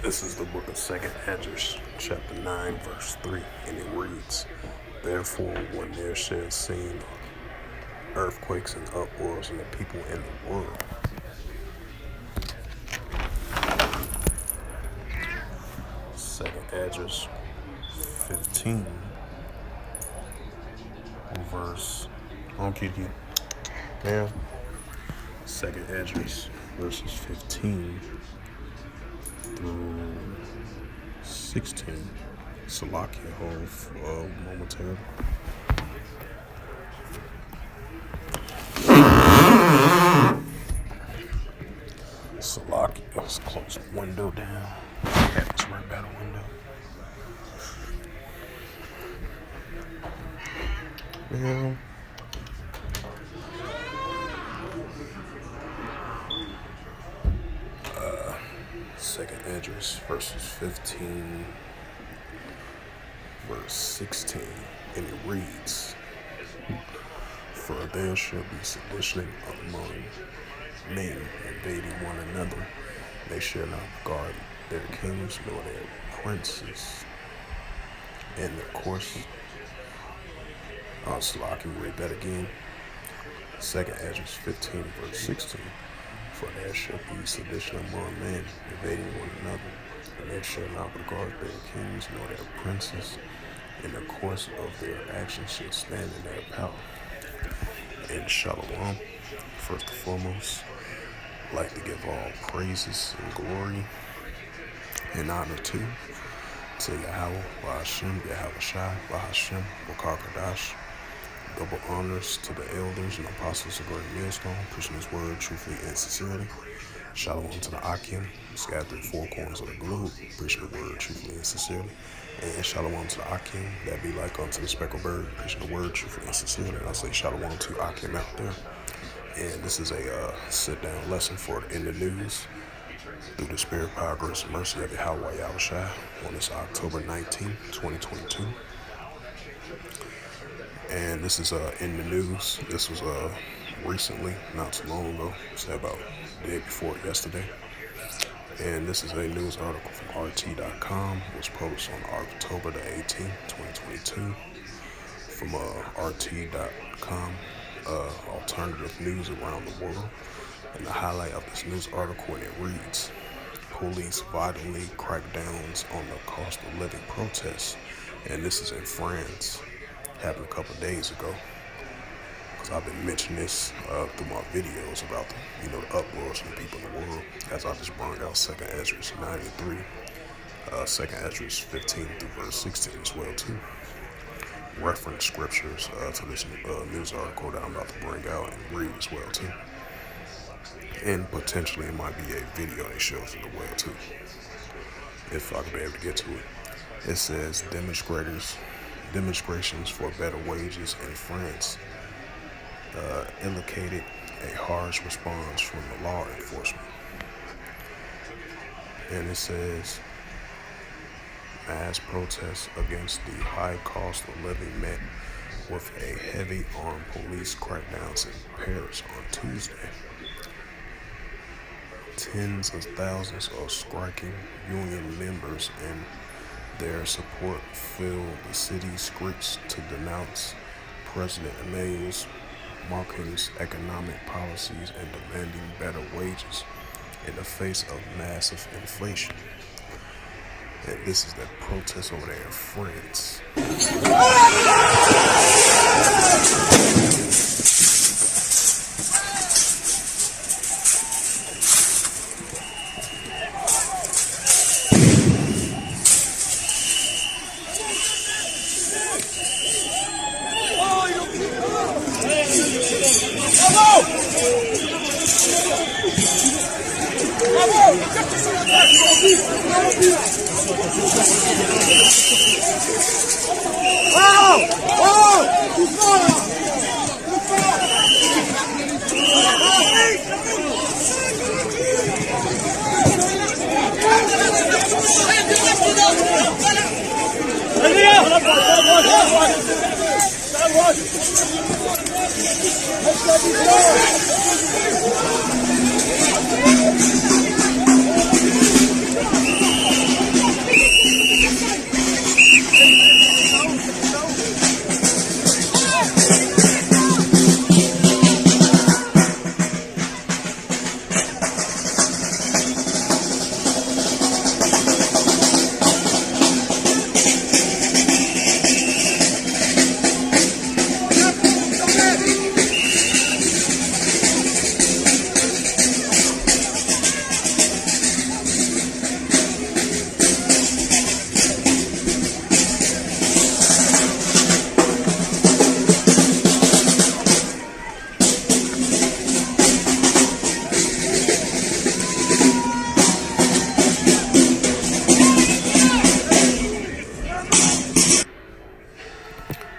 This is the book of 2nd Esdras, chapter 9, verse 3, and it reads, "Therefore, when there shall seem earthquakes and uproars in the people in the world." 2nd Esdras 15, verse, I'll give you, yeah, 2nd Esdras, verses 15 through 16. Salakia, hold momentarily. Salakia, let's close the window down. That's right by the window. Yeah. Second Esdras, verses 15, verse 16, and it reads, "For there shall be sedition among men, invading one another. They shall not regard their kings nor their princes. In the course," so I can read that again. 2nd Esdras 15, verse 16. "For there shall be sedition among men, invading one another, and they shall not regard their kings nor their princes. In the course of their actions shall stand in their power." And Shalom, first and foremost, I'd like to give all praises and glory and honor to Yahweh, Bahashem, Yahweh Shai, Bahashem, Wakar Kadash. Double honors to the elders and apostles of Great Millstone, preaching His word truthfully and sincerely. Shalom to the Akim, scattered in 4 corners of the globe, preaching the word truthfully and sincerely. And shalom to the Akim, that be like unto the speckled bird, preaching the word truthfully and sincerely. And I say shalom to Akim out there. And this is a sit-down lesson for In the News, through the spirit, power, grace, and mercy of Yahweh Yahushua, on this October 19, 2022. And this is In the News. This was recently, not too long ago, say about the day before yesterday. And this is a news article from RT.com. It was published on October the 18th, 2022, from RT.com, alternative news around the world. And the highlight of this news article, and it reads, "Police violently crackdowns on the cost of living protests." And this is in France, happened a couple of days ago, because I've been mentioning this through my videos about the uproars from the people in the world, as I just brought out 2nd Esdras 9 and 3, 2nd Esdras 15 through verse 16 as well too. Reference scriptures to this news article that I'm about to bring out and read as well too. And potentially it might be a video that shows it as well too, if I could be able to get to it. It says demonstrations for better wages in France indicated a harsh response from the law enforcement. And it says, mass protests against the high cost of living met with a heavy armed police crackdowns in Paris on Tuesday. Tens of thousands of striking union members and their support filled the city's streets to denounce President Emmanuel Macron's economic policies and demanding better wages in the face of massive inflation. And this is the protest over there in France.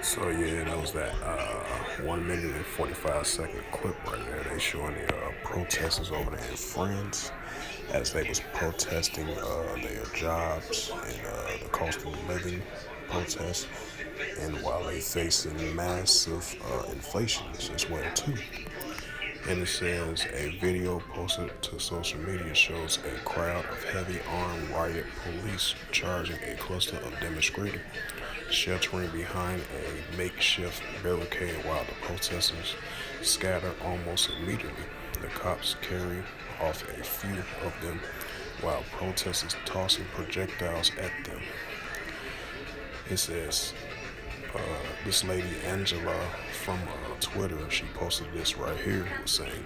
So yeah, that was that 1 minute and 45-second clip right there. They showing the protesters over there in France as they was protesting their jobs and the cost of living protests, and while they facing massive inflation as well too. And it says a video posted to social media shows a crowd of heavy armed riot police charging a cluster of demonstrators, sheltering behind a makeshift barricade while the protesters scatter almost immediately. The cops carry off a few of them while protesters tossing projectiles at them. It says this lady Angela from Twitter, she posted this right here, was saying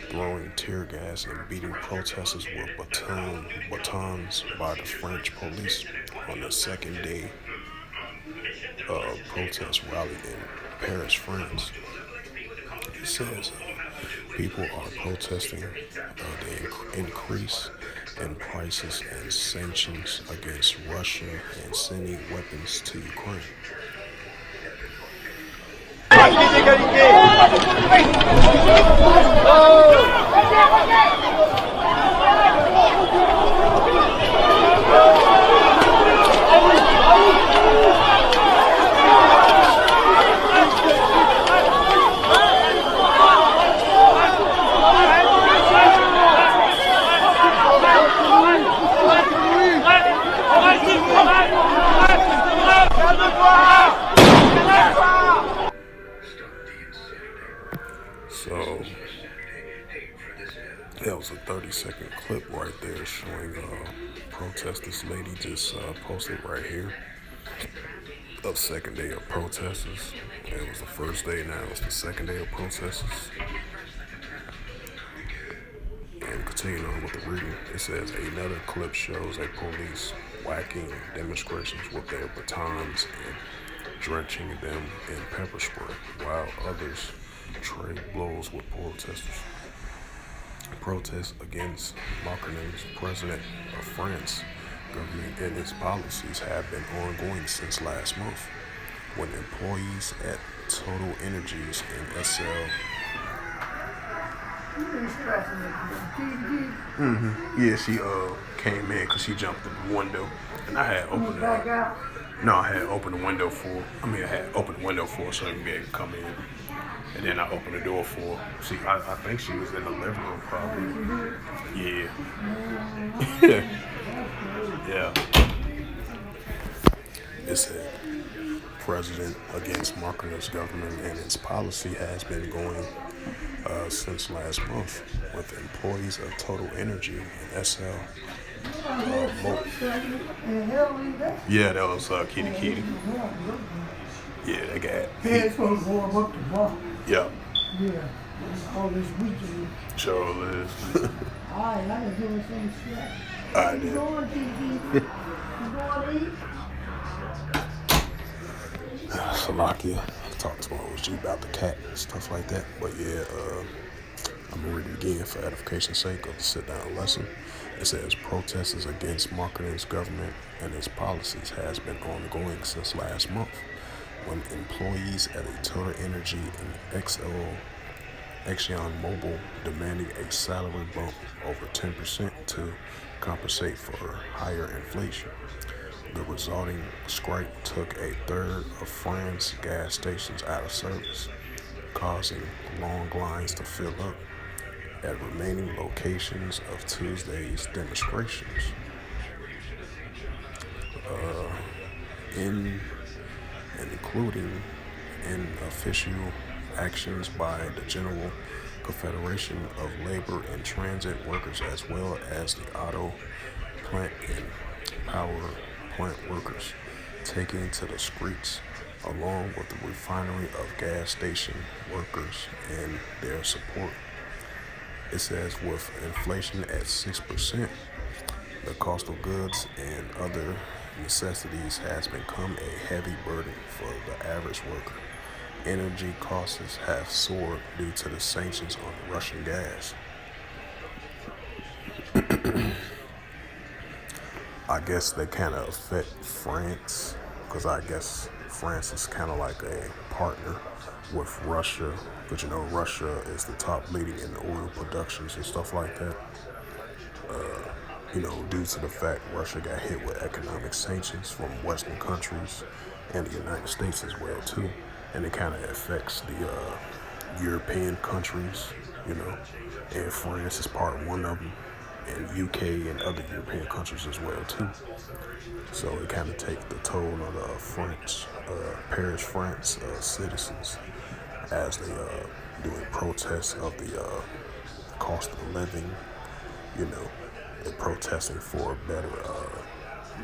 throwing tear gas and beating protesters with batons by the French police on the second day of protest rally in Paris, France. It says people are protesting the increase in prices and sanctions against Russia and sending weapons to Ukraine. So that was a 30-second clip right there showing protest. This lady just posted right here of second day of protesters. It was the first day, now it's the second day of protesters. And continuing on with the reading, it says another clip shows a police whacking demonstrations with their batons and drenching them in pepper spray, while others trade blows with protesters. Protests against Macron's president of France government and its policies have been ongoing since last month, when employees at Total Energies and SL yeah, she came in because she jumped in the window, and I had opened it. No, I had opened the window for. I had opened the window for her so she could be able to come in, and then I opened the door for her. I think she was in the living room probably. Yeah. Yeah. It said president against Macron's government and its policy has been going since last month, with employees of Total Energy and SL. Yeah, that was Kitty. Yeah, they got. Yeah. Yeah. All this weekend. Sure is. Alright, I can give her some shit. Alright, then. You going, TG? You going to eat? Salakia talked to my OG about the cat and stuff like that. But yeah, I'm going to read it again for edification's sake of the sit-down lesson. It says, protests against Marketing's government and its policies has been ongoing since last month, when employees at a Total Energy and Exxon Mobil demanding a salary bump over 10% to compensate for higher inflation. The resulting strike took a third of France's gas stations out of service, causing long lines to fill up at remaining locations of Tuesday's demonstrations. Including in official actions by the General Confederation of Labor and Transit Workers, as well as the auto plant and power plant workers, taking to the streets, along with the refinery of gas station workers and their support. It says with inflation at 6%, the cost of goods and other necessities has become a heavy burden for the average worker. Energy costs have soared due to the sanctions on Russian gas. I guess they kind of affect France, because I guess France is kind of like a partner with Russia, but you know Russia is the top leading in oil productions and stuff like that. Due to the fact Russia got hit with economic sanctions from Western countries and the United States as well too, and it kind of affects the European countries, and France is part one of them, and UK and other European countries as well too. So it kind of takes the toll on the Paris, France citizens as they doing protests of the cost of living, they're protesting for a better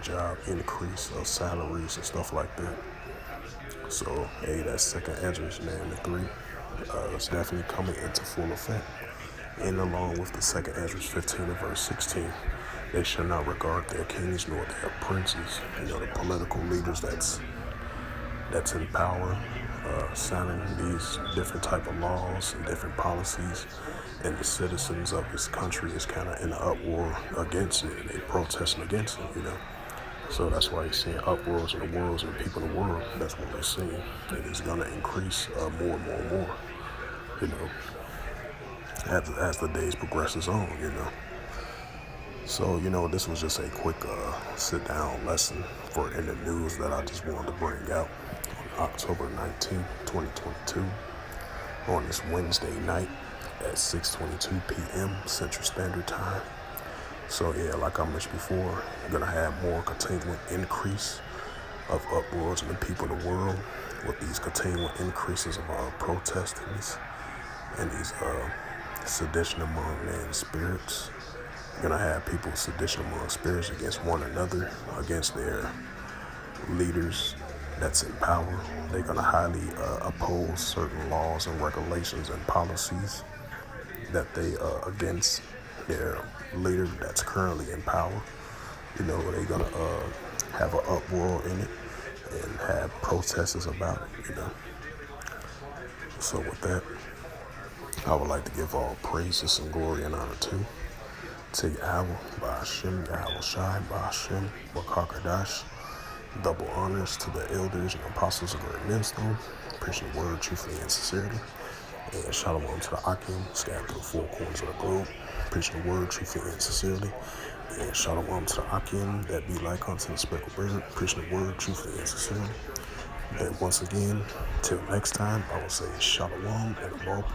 job increase of salaries and stuff like that. So, hey, that's second Esdras 9-3. It's definitely coming into full effect. And along with the second Esdras 15 and verse 16, they shall not regard their kings nor their princes, the political leaders that's in power, signing these different type of laws and different policies, and the citizens of this country is kind of in an uproar against it, and they protesting against it, So that's why you're seeing uproars in the world and the people in the world. That's what they're seeing. And it's going to increase more and more and more, as the days progresses on, So, this was just a quick sit-down lesson for in the news that I just wanted to bring out on October 19, 2022, on this Wednesday night at 6:22 p.m. Central Standard Time. So yeah, like I mentioned before, you're going to have more continuing increase of uproars in the people of the world with these continuing increases of protestings and these sedition among men's spirits. You're going to have people sedition among spirits against one another, against their leaders that's in power. They're going to highly oppose certain laws and regulations and policies that they against their leader that's currently in power. They're going to have an uproar in it and have protesters about it, So with that, I would like to give all praises and glory and honor to Yahweh, Ba'ashem, Yahweh Shai, Ba'ashem, Wakakadash. Double honors to the elders and apostles of Great Millstone, preaching the word truthfully and sincerely. And shalom to the Akim, scattered through the four corners of the globe, preaching the word truthfully and sincerely. And shalom to the Akim that be like unto the speckled bird, preaching the word truthfully and sincerely. And once again, till next time, I will say shalom and above.